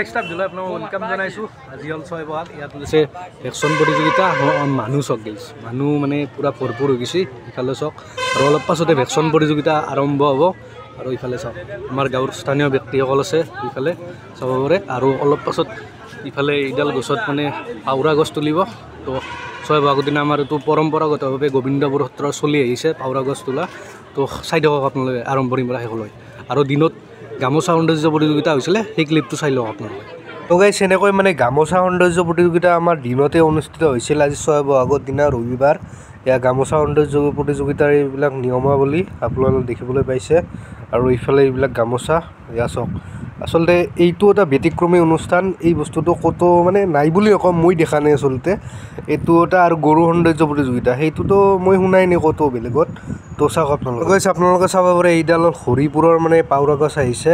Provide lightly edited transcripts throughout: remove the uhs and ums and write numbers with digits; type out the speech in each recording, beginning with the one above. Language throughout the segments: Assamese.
স্টাফ জুলাই আপোনাক ওয়েলকাম জনাইছোঁ। আজি হ'ল 6 বহাগ। ইয়াত হৈছে ভেকচিন প্ৰতিযোগিতা। মানুহ চক গৈছে, মানুহ মানে পূৰা ভৰপূৰ হৈ গৈছে। ইফালে চক আৰু অলপ পাছতে ভেকচিন প্ৰতিযোগিতা আৰম্ভ হ'ব। আৰু ইফালে চাওক আমাৰ গাঁৱৰ স্থানীয় ব্যক্তিসকল আছে, ইফালে চাব পাৰে। আৰু অলপ পাছত ইফালে এইডাল গছত মানে পাউৰা গছ তুলিব। তো 6 বহাগৰ দিনা আমাৰ এইটো পৰম্পৰাগতভাৱে গোবিন্দপুৰ সত্ৰত চলি আহিছে পাউৰা গছ তোলা। তো চাই থাকক আপোনালোকে আৰম্ভণিৰ পৰা শেষলৈ। আৰু দিনত গামোচা সৌন্দৰ্য প্ৰতিযোগিতা হৈছিলে, সেই ক্লিপটো চাই লওক আপোনালোকে। তো গাইছ এনেকৈ মানে গামোচা সৌন্দৰ্য প্ৰতিযোগিতা আমাৰ দিনতে অনুষ্ঠিত হৈছিল। আজি 6 বহাগৰ দিনা ৰবিবাৰ। এয়া গামোচা সৌন্দৰ্য প্ৰতিযোগিতাৰ এইবিলাক নিয়মাৱলী আপোনালোকে দেখিবলৈ পাইছে। আৰু ইফালে এইবিলাক গামোচা এয়া চাওক। আচলতে এইটো এটা ব্যতিক্ৰমী অনুষ্ঠান। এই বস্তুটো ক'তো মানে নাই বুলি নকওঁ, মই দেখা নাই আচলতে। এইটো এটা আৰু গৰু সৌন্দৰ্য প্ৰতিযোগিতা, সেইটোতো মই শুনাই নাই ক'তো বেলেগত। তো চাওক আপোনালোকে চাব পাৰে এইডাল হৰিপুৰৰ মানে পাউৰা গছ আহিছে।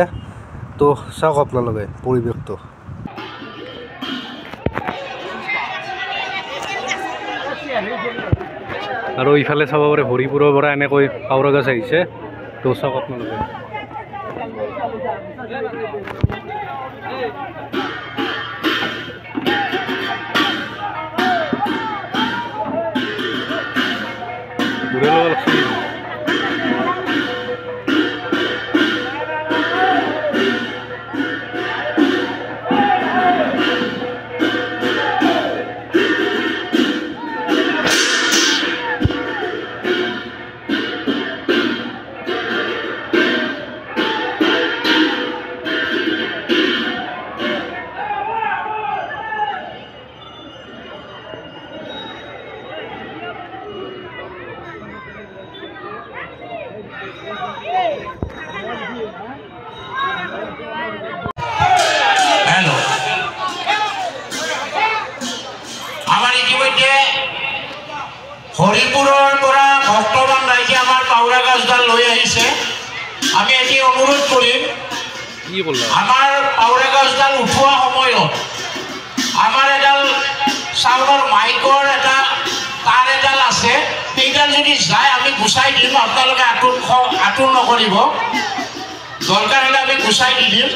তো চাওক আপোনালোকে পৰিৱেশটো। আৰু ইফালে চাব পাৰে হৰিপুৰৰ পৰা এনেকৈ পাউৰা গছ আহিছে। তো চাওক আপোনালোকে। হৰিপুৰৰ পৰা ভক্তবান ৰাইজে আমাৰ পাউৰা গছডাল লৈ আহিছে। আমি এটি অনুৰোধ কৰিম, আমাৰ পাউৰা গছডাল উঠোৱা সময়ত আমাৰ এডাল চাউলৰ মাইকৰ এটা তাৰ এডাল আছে, সেইডাল যদি যায় আমি গুচাই দিম। আপোনালোকে আঁতুৰ নকৰিব, দৰকাৰ হ'লে আমি গুচাই দি দিম।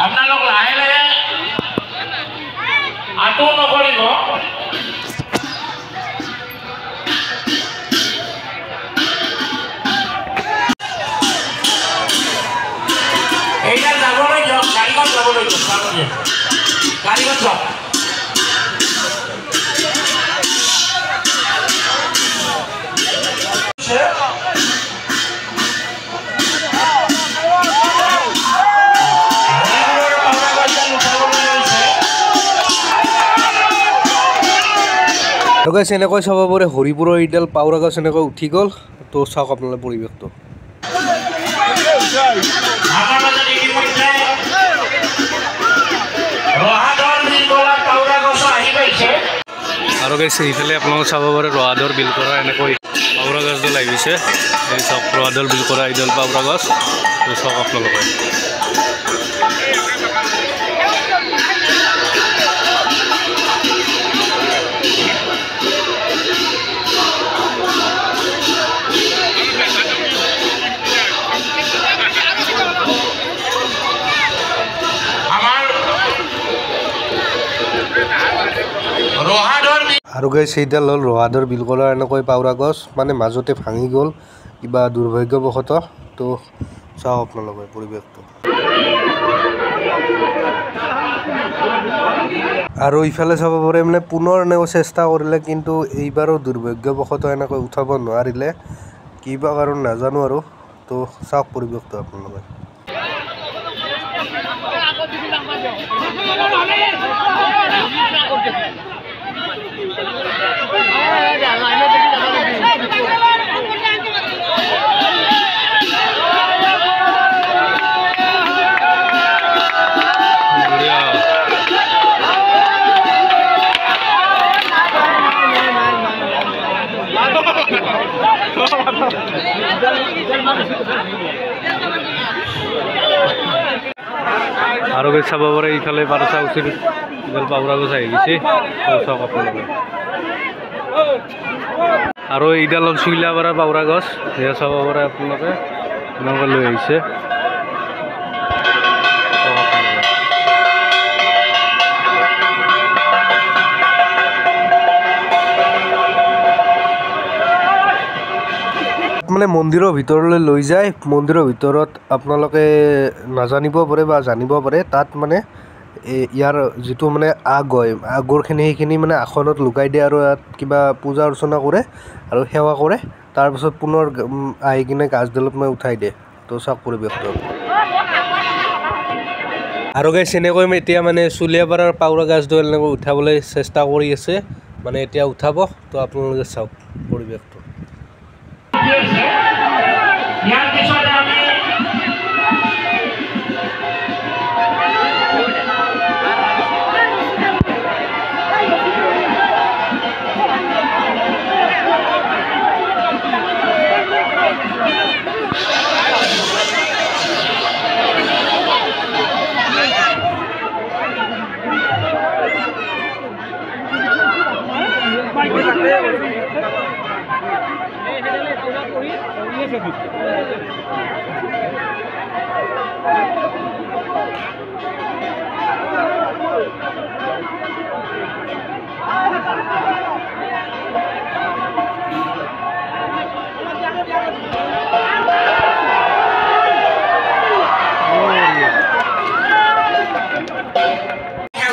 আপোনালোক লাহে লাহে আঁতুৰ নকৰিব। এইডাল যাবলৈ দিয়ক, গাড়ীখন যাবলৈ দিয়ক, গাড়ীখন যাওক। গাইছ এনেকৈ চাব পাৰে হৰিপুৰৰ এইডাল পাউৰা গছ এনেকৈ উঠি গ'ল। তো চাওক আপোনালোকে পৰিৱেশটো। আৰু গাইছ এইফালে আপোনালোকে চাব পাৰে ৰহাদৰ বিল কৰা এনেকৈ পাউৰা গছডাল আহিছে। এই চাওক ৰহাদৰ বিল কৰা এইডাল পাউৰা গছ। তো চাওক আপোনালোকে। আৰু গাইছ সেইডাল হ'ল ৰহাদৰ বিল কৰা এনেকৈ পাউৰা গছ, মানে মাজতে ভাঙি গ'ল কিবা দুৰ্ভাগ্যবশতঃ। তো চাওক আপোনালোকে পৰিৱেশটো। আৰু ইফালে চাব পাৰে মানে পুনৰ এনেকৈ চেষ্টা কৰিলে, কিন্তু এইবাৰো দুৰ্ভাগ্যবশতঃ এনেকৈ উঠাব নোৱাৰিলে, কিবা কাৰণ নাজানো আৰু। তো চাওক পৰিৱেশটো আপোনালোকে। আৰু চাব পাৰে ইফালে পাৰচা উচিত পাউৰা গছ আহি গৈছে। চাওক আপোনালোকে। আৰু এইডাল চুইলাপাৰা পাউৰা গছ সেয়া চাব পাৰে আপোনালোকে এনেকৈ লৈ আহিছে মানে মন্দিৰৰ ভিতৰলৈ লৈ যায় মন্দিৰৰ ভিতৰত আপোনালোকে নাজানিব পাৰে বা জানিব পাৰে তাত মানে ইয়াৰ যিটো মানে আগ হয় আগৰখিনি সেইখিনি মানে আসনত লুকাই দিয়ে আৰু ইয়াত কিবা পূজা অৰ্চনা কৰে আৰু সেৱা কৰে তাৰপিছত পুনৰ আহি কিনে গাছডালত মানে উঠাই দিয়ে তো চাওক পৰিৱেশটো আৰু গাইছ এনেকৈ এতিয়া মানে চুলিয়াপাৰাৰ পাউৰা গাছডাল এনেকৈ উঠাবলৈ চেষ্টা কৰি আছে মানে এতিয়া উঠাব তো আপোনালোকে চাওক পৰিৱেশটো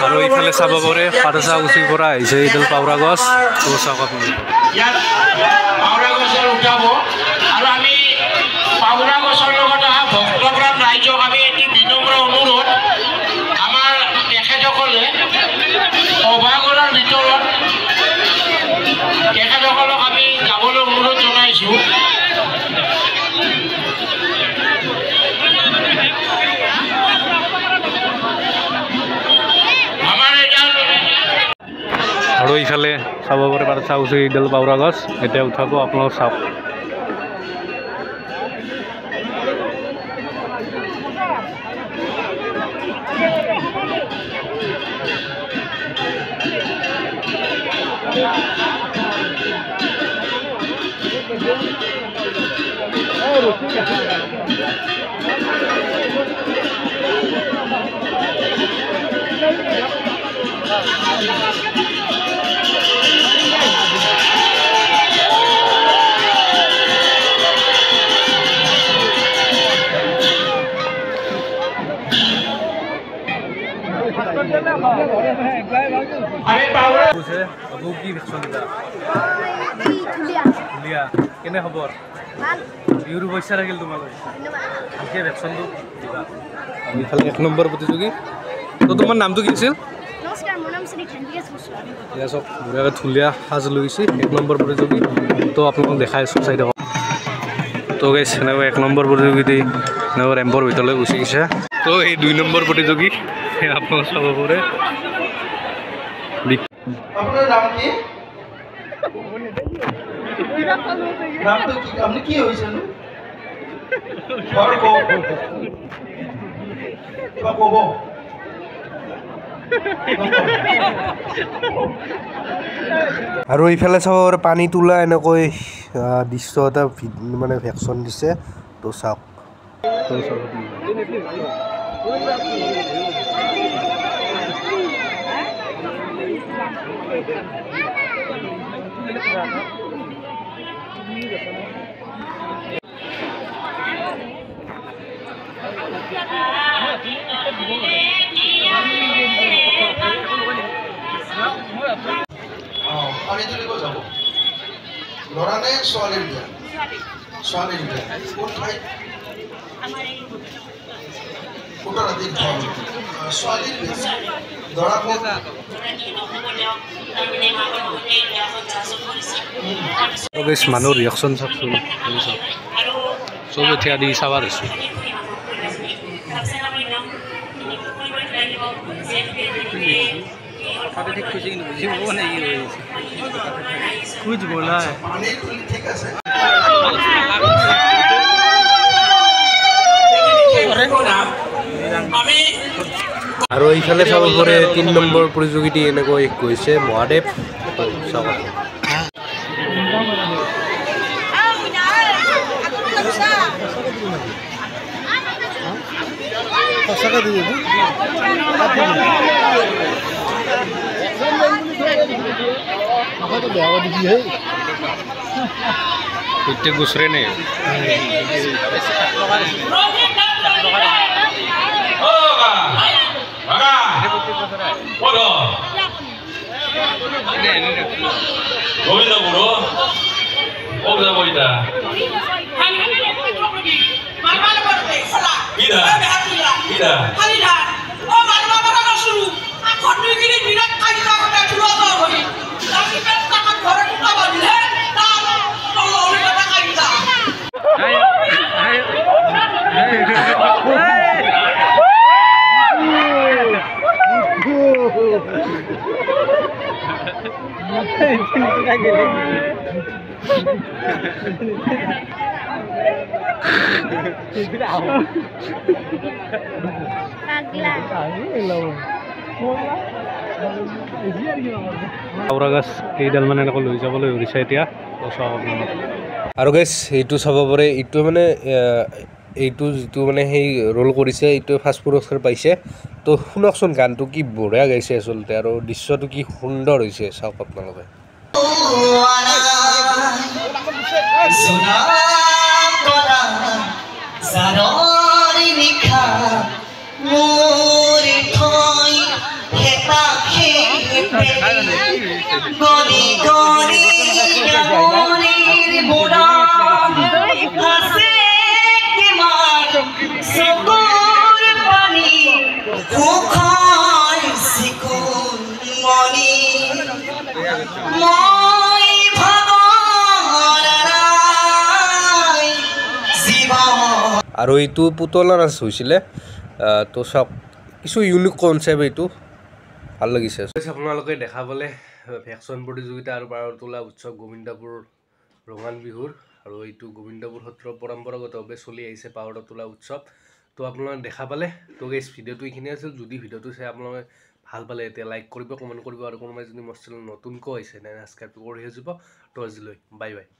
আৰু এইফালে চাব পাৰে পাৰচা উচিৰ পৰা আহিছে এইডাল পাউৰা গছ তো চাওক আপুনি ইয়াত পাউৰা গছৰ উঠাব আৰু আমি পাউৰা গছৰ লগত অহা ভক্তপ্ৰাণ ৰাইজক আমি এটি বিনম্ৰ অনুৰোধ আমাৰ তেখেতসকলে সভাঘৰৰ ভিতৰত তেখেতসকলক আমি যাবলৈ অনুৰোধ জনাইছোঁ আৰু এইফালে চাব পাৰে পাৰচা উচি এইডাল পাউৰা গছ এতিয়া উঠাব আপোনালোক চাওক কেনে খবৰ বিহুৰ পইচা থাকিল তোমালৈ ভালকৈ ভেকচিনটো দিবা আমি ইফালে 1 নম্বৰ প্ৰতিযোগী তো তোমাৰ নামটো কি আছিল নমস্কাৰ মোৰ নাম শ্ৰী খেন্দিয়াছ বসুৱা ইয়া চব ধুনীয়াকৈ ধুলীয়া সাজ লৈছে 1 নম্বৰ প্ৰতিযোগী তো আপোনালোকক দেখাই আছোঁ চাই থাকক তো গাইছ এনেকৈ 1 নম্বৰ প্ৰতিযোগী এনেকৈ ৰেম্পৰ ভিতৰলৈ গুচি গৈছে তো এই 2 নম্বৰ প্ৰতিযোগী আপোনালোক চাব পাৰে আপনাৰ নাম কি নাম তো কি আপনি কি হইছেন ঘৰ কো কিবা কব আৰু এইফালে চাব পাৰে পানী তোলা এনেকৈ দৃশ্য এটা মানে ভেকচিন দিছে তো চাওক আমি তুলিব যাব লৰা নে ছোৱালীৰ বিয়া ছোৱালীৰ বিয়া কোন ঠাইত উত্তৰাধিক ঘৰ ছোৱালীৰ বিয়া লৰা ক'ত মানুহ ৰিয়েকশ্যন চাওকচোন চব এতিয়া দি চাব দিছোঁ কুছ বলা আৰু এইফালে চাব পাৰে 3 নম্বৰ প্ৰতিযোগিতা এনেকৈ গৈছে মহাদেৱ চাব সঁচাকৈ দি প্ৰত্যেক বছৰে নেই পাউৰা গাছ কেইডাল মানে এনেকৈ লৈ যাবলৈ ধৰিছে এতিয়া আৰু গাইছ এইটো চাব পাৰে এইটো মানে এইটো যিটো মানে সেই ৰোল কৰিছে এইটো ফাৰ্ষ্ট পুৰস্কাৰ পাইছে তো শুনকচোন গানটো কি বঢ়িয়া গাইছে আচলতে আৰু দৃশ্যটো কি সুন্দৰ হৈছে চাওক আপোনালোকে আৰু এইটো পুতলা নাচ হৈছিলে তো চাওক কিছু ইউনিক কনচেপ্ট এইটো ভাল লাগিছে আপোনালোকে দেখা পালে ভেকচন প্ৰতিযোগিতা আৰু পাৰ তোলা উৎসৱ গোবিন্দপুৰ ৰঙাল বিহুৰ আৰু এইটো গোবিন্দপুৰ সত্ৰ পৰম্পৰাগতভাৱে চলি আহিছে পাহৰা তোলা উৎসৱ তো আপোনালোকে দেখা পালে তো গাইছ ভিডিঅ'টো এইখিনি আছিল যদি ভিডিঅ'টো চাই আপোনালোকে ভাল পালে এতিয়া লাইক কৰিব কমেণ্ট কৰিব আৰু কোনোবাই যদি মোৰ চেনেল নতুনকৈ আহিছে তেনে সাবস্ক্ৰাইব কৰি যাব তো আজিলৈ বাই বাই